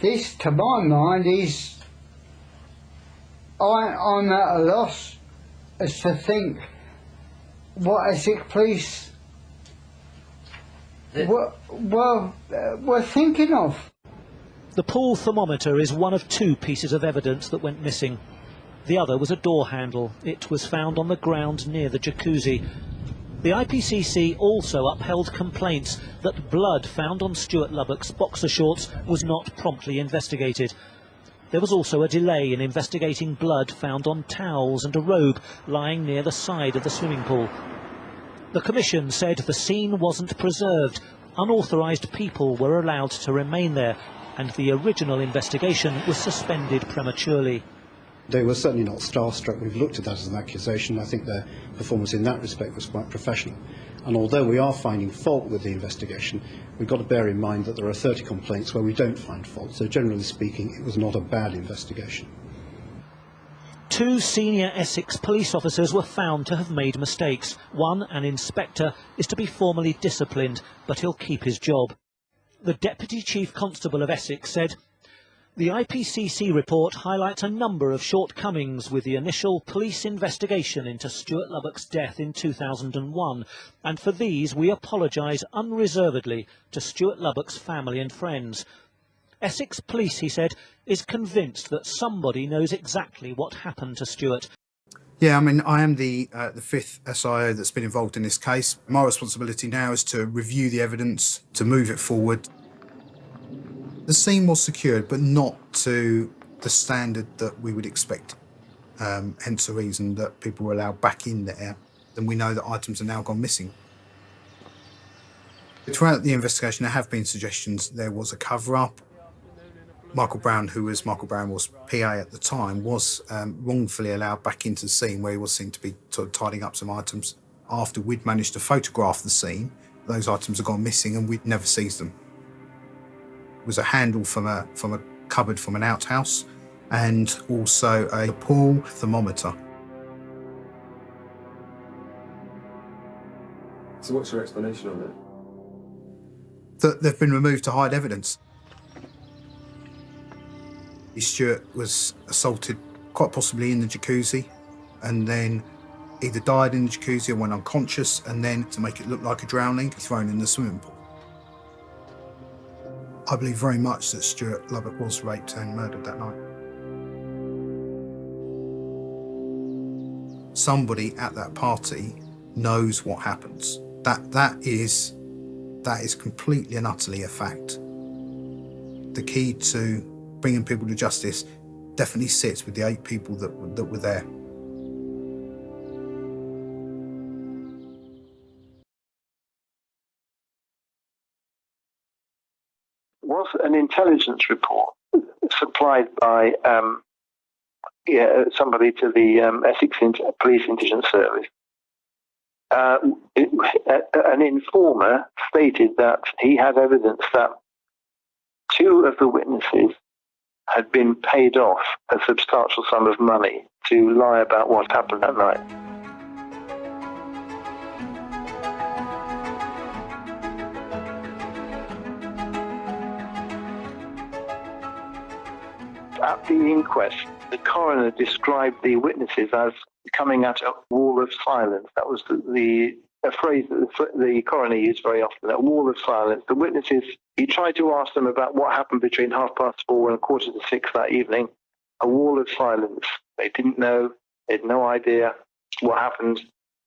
This, to my mind, is I'm at a loss as to think what Essex Police were thinking of. The pool thermometer is one of 2 pieces of evidence that went missing. The other was a door handle. It was found on the ground near the jacuzzi. The IPCC also upheld complaints that blood found on Stuart Lubbock's boxer shorts was not promptly investigated. There was also a delay in investigating blood found on towels and a robe lying near the side of the swimming pool. The Commission said the scene wasn't preserved. Unauthorised people were allowed to remain there, and the original investigation was suspended prematurely. They were certainly not starstruck. We've looked at that as an accusation. I think their performance in that respect was quite professional. And although we are finding fault with the investigation, we've got to bear in mind that there are 30 complaints where we don't find fault. So generally speaking, it was not a bad investigation. 2 senior Essex police officers were found to have made mistakes. One, an inspector, is to be formally disciplined, but he'll keep his job. The Deputy Chief Constable of Essex said, "The IPCC report highlights a number of shortcomings with the initial police investigation into Stuart Lubbock's death in 2001, and for these we apologise unreservedly to Stuart Lubbock's family and friends. Essex Police," he said, "is convinced that somebody knows exactly what happened to Stuart." Yeah, I mean, I am the 5th SIO that's been involved in this case. My responsibility now is to review the evidence, to move it forward. The scene was secured, but not to the standard that we would expect, hence the reason that people were allowed back in there. And we know that items are now gone missing. Throughout the investigation, there have been suggestions there was a cover-up. Michael Brown, who was Michael Barrymore's PA at the time, was wrongfully allowed back into the scene where he was seen to be sort of tidying up some items. After we'd managed to photograph the scene, those items had gone missing and we'd never seized them. It was a handle from a cupboard from an outhouse and also a pool thermometer. So what's your explanation on it? That they've been removed to hide evidence. Stuart was assaulted quite possibly in the jacuzzi and then either died in the jacuzzi or went unconscious, and then, to make it look like a drowning, thrown in the swimming pool. I believe very much that Stuart Lubbock was raped and murdered that night. Somebody at that party knows what happens. That is completely and utterly a fact. The key to bringing people to justice definitely sits with the 8 people that were there. Was an intelligence report supplied by somebody to the Essex Police Intelligence Service. An informer stated that he had evidence that 2 of the witnesses had been paid off a substantial sum of money to lie about what happened that night. At the inquest, the coroner described the witnesses as coming at a wall of silence. That was a phrase that the coroner used very often, a wall of silence. The witnesses, he tried to ask them about what happened between 4:30 and 5:45 that evening. A wall of silence. They didn't know, they had no idea what happened.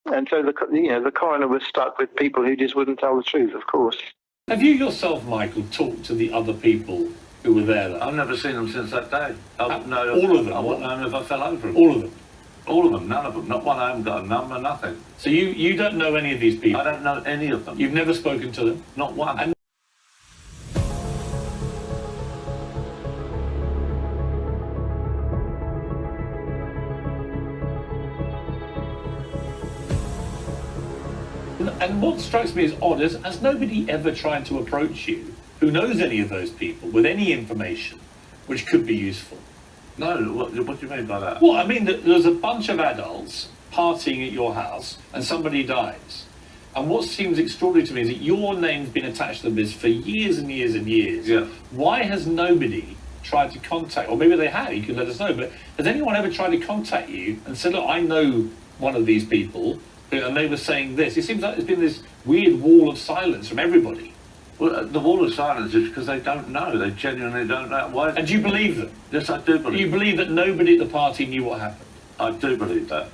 And so the coroner was stuck with people who just wouldn't tell the truth, of course. Have you yourself, Michael, talked to the other people who were there? I've never seen them since that day. All of them? I wouldn't know if I fell over them. All of them? All of them, none of them. Not one of them got a number, nothing. So you don't know any of these people? I don't know any of them. You've never spoken to them? Not one. And And what strikes me as odd is, has nobody ever tried to approach you who knows any of those people with any information which could be useful? No, what do you mean by that? Well, I mean that there's a bunch of adults partying at your house and somebody dies. And what seems extraordinary to me is that your name's been attached to this for years and years and years. Yeah. Why has nobody tried to contact, or maybe they had, you could let us know, but has anyone ever tried to contact you and said, look, I know one of these people, and they were saying this? It seems like there's been this weird wall of silence from everybody. Well, the wall of silence is because they don't know. They genuinely don't know. Why? And do you believe them? Yes, I do believe. You believe that nobody at the party knew what happened? I do believe that.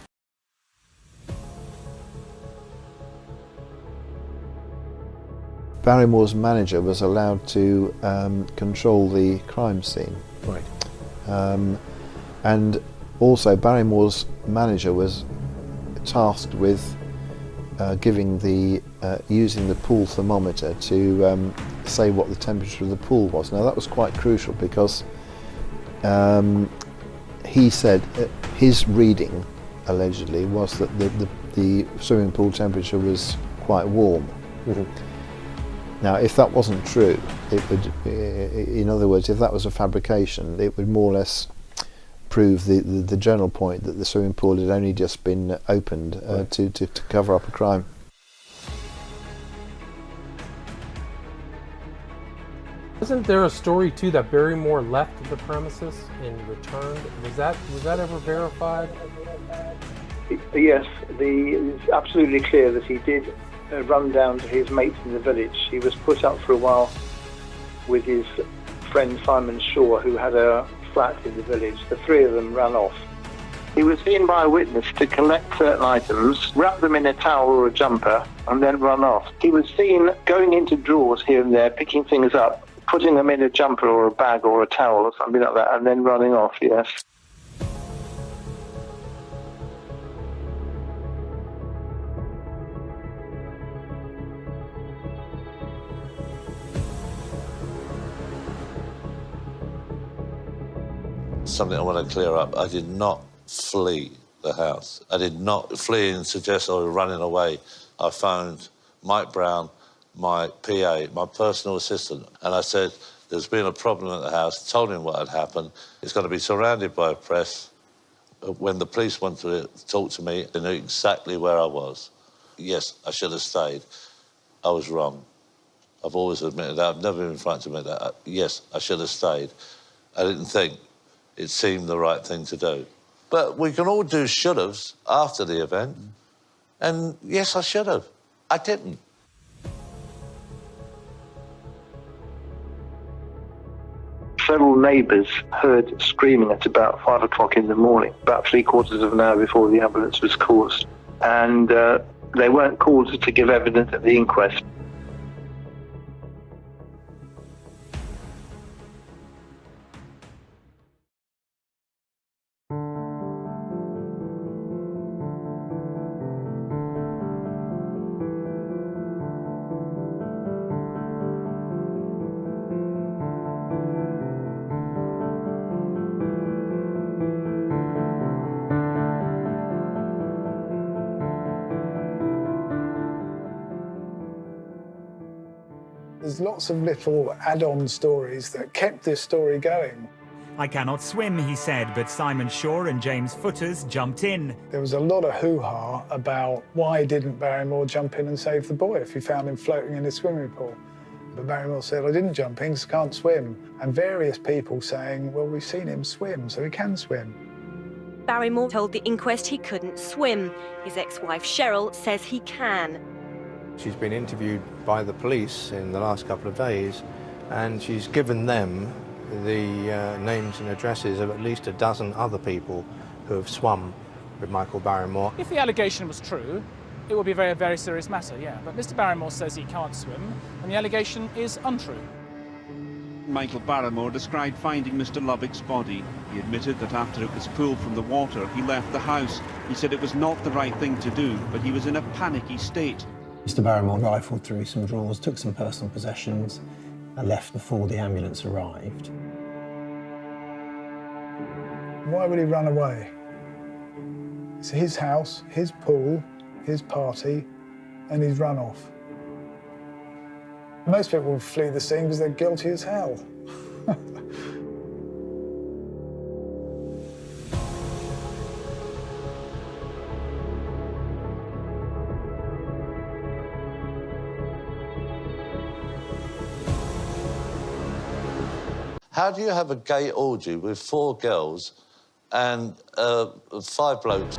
Barrymore's manager was allowed to control the crime scene. Right. And also Barrymore's manager was tasked with using the pool thermometer to say what the temperature of the pool was. Now that was quite crucial because he said his reading allegedly was that the swimming pool temperature was quite warm. Mm-hmm. Now, if that wasn't true, it would, in other words, if that was a fabrication, it would more or less prove the general point that the swimming pool had only just been opened right. to cover up a crime. Wasn't there a story too that Barrymore left the premises and returned? Was that ever verified? Yes, it's absolutely clear that he did run down to his mates in the village. He was put up for a while with his friend Simon Shaw, who had a flat in the village. The three of them ran off. He was seen by a witness to collect certain items, wrap them in a towel or a jumper, and then run off. He was seen going into drawers here and there, picking things up, putting them in a jumper or a bag or a towel or something like that, and then running off, yes. something I want to clear up. I did not flee the house. I did not flee and suggest I was running away. I phoned Mike Brown, my PA, my personal assistant, and I said, there's been a problem at the house, told him what had happened. It's going to be surrounded by a press. When the police wanted to talk to me, they knew exactly where I was. Yes, I should have stayed. I was wrong. I've always admitted that. I've never been frightened to admit that. Yes, I should have stayed. I didn't think it seemed the right thing to do. But we can all do should-haves after the event. And yes, I should have. I didn't. Several neighbours heard screaming at about 5 o'clock in the morning, about 3/4 of an hour before the ambulance was called. And they weren't called to give evidence at the inquest. There's lots of little add-on stories that kept this story going. I cannot swim, he said, but Simon Shaw and James Footers jumped in. There was a lot of hoo-ha about why didn't Barrymore jump in and save the boy if he found him floating in his swimming pool. But Barrymore said, I didn't jump in because I can't swim. And various people saying, well, we've seen him swim, so he can swim. Barrymore told the inquest he couldn't swim. His ex-wife Cheryl says he can. She's been interviewed by the police in the last couple of days, and she's given them the names and addresses of at least a dozen other people who have swum with Michael Barrymore. If the allegation was true, it would be a very, very serious matter, yeah. But Mr. Barrymore says he can't swim, and the allegation is untrue. Michael Barrymore described finding Mr. Lubbock's body. He admitted that after it was pulled from the water, he left the house. He said it was not the right thing to do, but he was in a panicky state. Mr. Barrymore rifled through some drawers, took some personal possessions, and left before the ambulance arrived. Why would he run away? It's his house, his pool, his party, and he's run off. Most people would flee the scene because they're guilty as hell. How do you have a gay orgy with 4 girls and 5 blokes?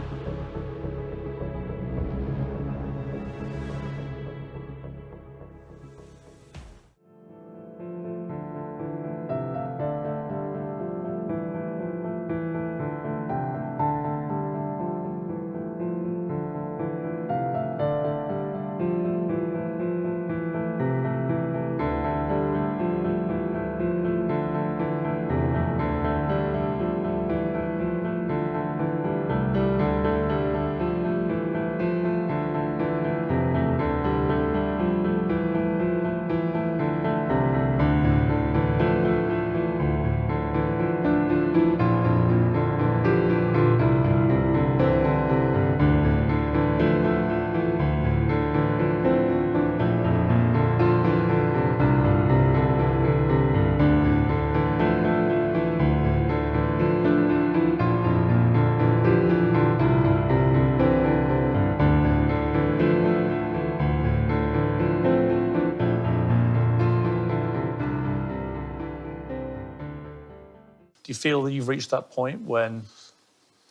Do you feel that you've reached that point when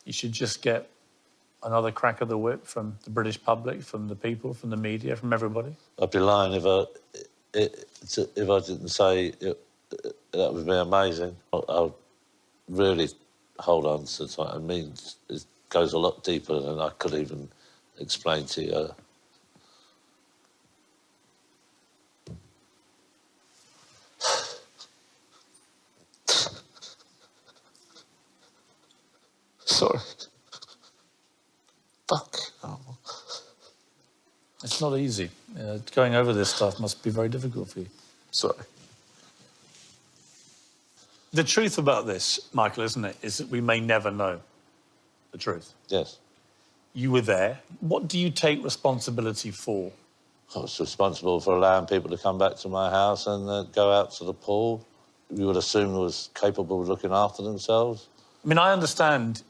you should just get another crack of the whip from the British public, from the people, from the media, from everybody? I'd be lying if I didn't say that would be amazing. I'll really hold on to it. I mean, it goes a lot deeper than I could even explain to you. Sorry. Fuck. Oh. It's not easy. Going over this stuff must be very difficult for you. Sorry. The truth about this, Michael, isn't it, is that we may never know the truth. Yes. You were there. What do you take responsibility for? I was responsible for allowing people to come back to my house and go out to the pool. You would assume was capable of looking after themselves. I mean, I understand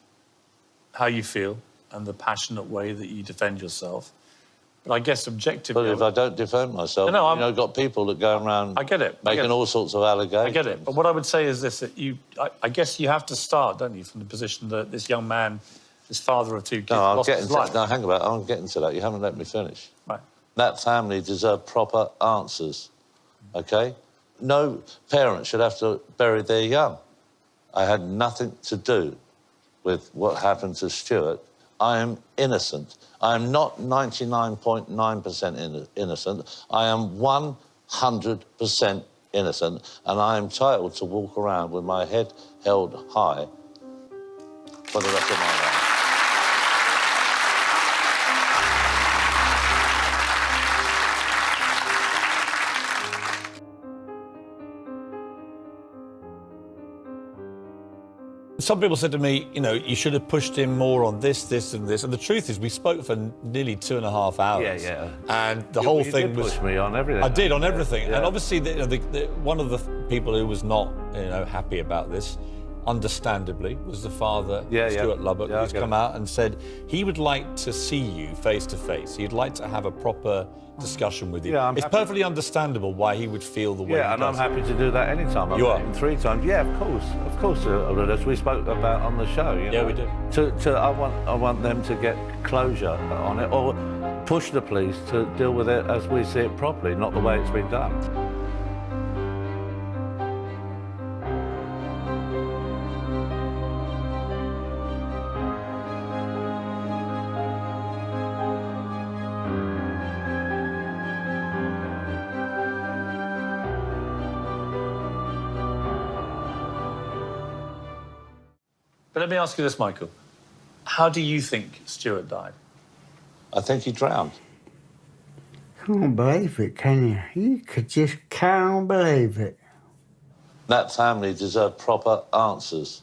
how you feel and the passionate way that you defend yourself, but I guess objectively... But if I don't defend myself, I've got people that go around I get it. making all sorts of allegations. I get it. But what I would say is this, that I guess you have to start, don't you, from the position that this young man, this father of two kids, lost his life. No, hang about. I'm getting to that. You haven't let me finish. Right. That family deserve proper answers, OK? No parent should have to bury their young. I had nothing to do with what happened to Stuart. I am innocent. I am not 99.9% innocent. I am 100% innocent, and I am entitled to walk around with my head held high for the rest of my life. Some people said to me, you know, you should have pushed him more on this, this and this. And the truth is we spoke for nearly 2.5 hours. Yeah. And the whole thing did was... push me on everything. I did, on everything. Yeah. And obviously one of the people who was not, happy about this, understandably, was the father, Stuart Lubbock, who's come out and said he would like to see you face to face. He'd like to have a proper discussion with you. Yeah, it's perfectly understandable why he would feel the way he does. Yeah, and I'm happy to do that anytime. I've met him 3 times. Yeah, of course, as we spoke about on the show. You know, we did. I want them to get closure on it, or push the police to deal with it as we see it properly, not the way it's been done. But let me ask you this, Michael. How do you think Stuart died? I think he drowned. Can't believe it, can you? You just can't believe it. That family deserve proper answers,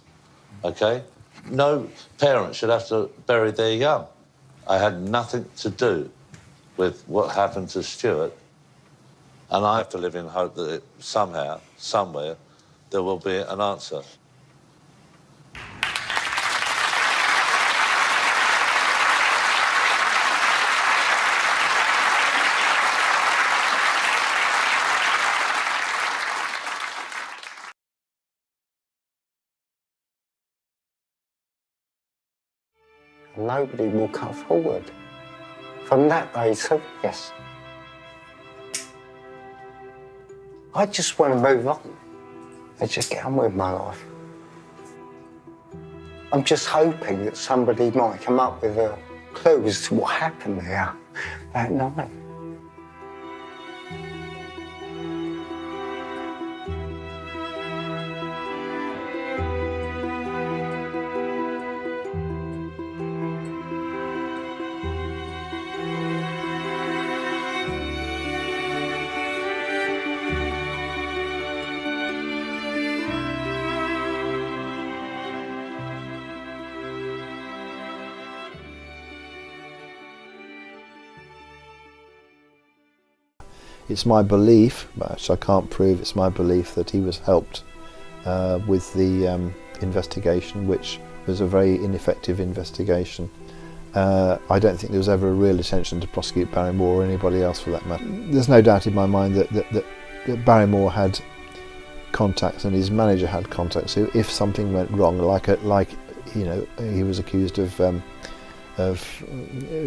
OK? No parent should have to bury their young. I had nothing to do with what happened to Stuart, and I have to live in hope that somehow, somewhere, there will be an answer. Nobody will come forward. From that day to this, I just want to move on and just get on with my life. I'm just hoping that somebody might come up with a clue as to what happened there that night. It's my belief, which I can't prove, it's my belief that he was helped with the investigation, which was a very ineffective investigation. I don't think there was ever a real intention to prosecute Barrymore or anybody else for that matter. There's no doubt in my mind that Barrymore had contacts and his manager had contacts. So if something went wrong, like he was accused of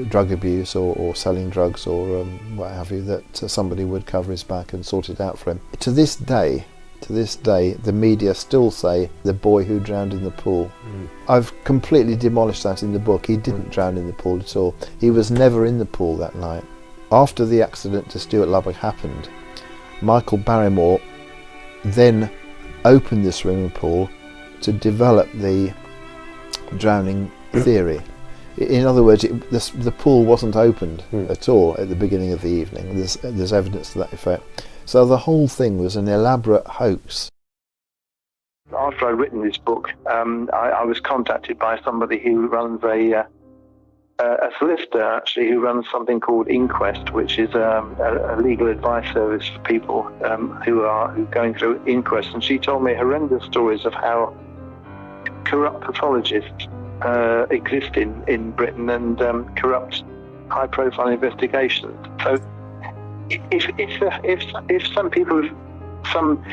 drug abuse or selling drugs or what have you, that somebody would cover his back and sort it out for him. To this day, the media still say the boy who drowned in the pool. I've completely demolished that in the book. He didn't drown in the pool at all. He was never in the pool that night. After the accident to Stuart Lubbock happened, Michael Barrymore then opened the swimming pool to develop the drowning theory. In other words, the pool wasn't opened at all at the beginning of the evening. There's evidence to that effect. So the whole thing was an elaborate hoax. After I'd written this book, I was contacted by somebody who runs a solicitor, actually, who runs something called Inquest, which is a legal advice service for people who are going through inquests. And she told me horrendous stories of how corrupt pathologists exist in Britain and corrupt high-profile investigations. So, if some people, some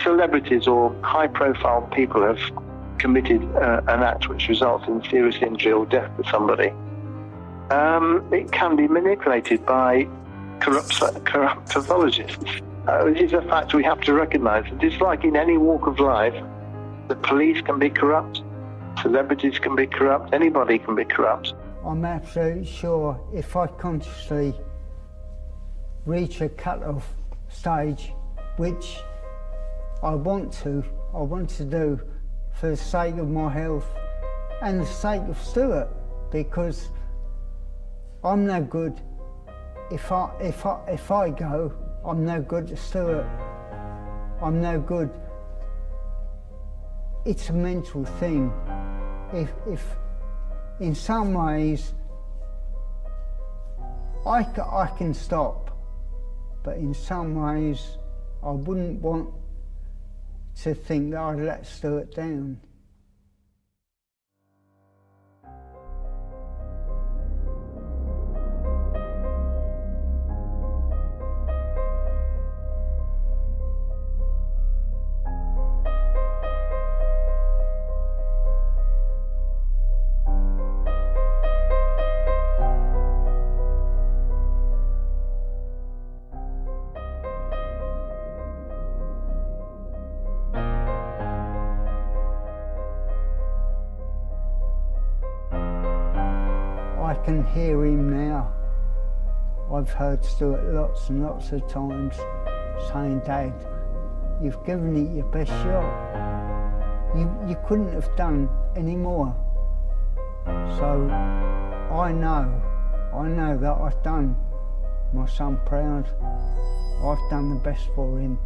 celebrities or high-profile people have committed an act which results in serious injury or death to somebody, it can be manipulated by corrupt pathologists. This is a fact we have to recognise. It's like in any walk of life, the police can be corrupt, celebrities can be corrupt, anybody can be corrupt. I'm absolutely sure if I consciously reach a cut-off stage, which I want to do for the sake of my health and the sake of Stuart, because I'm no good. If I go, I'm no good to Stuart. I'm no good. It's a mental thing. If in some ways I can stop, but in some ways I wouldn't want to think that I'd let Stuart down. I can hear him now. I've heard Stuart lots and lots of times saying, "Dad, you've given it your best shot. You couldn't have done any more." So I know that I've done my son proud. I've done the best for him.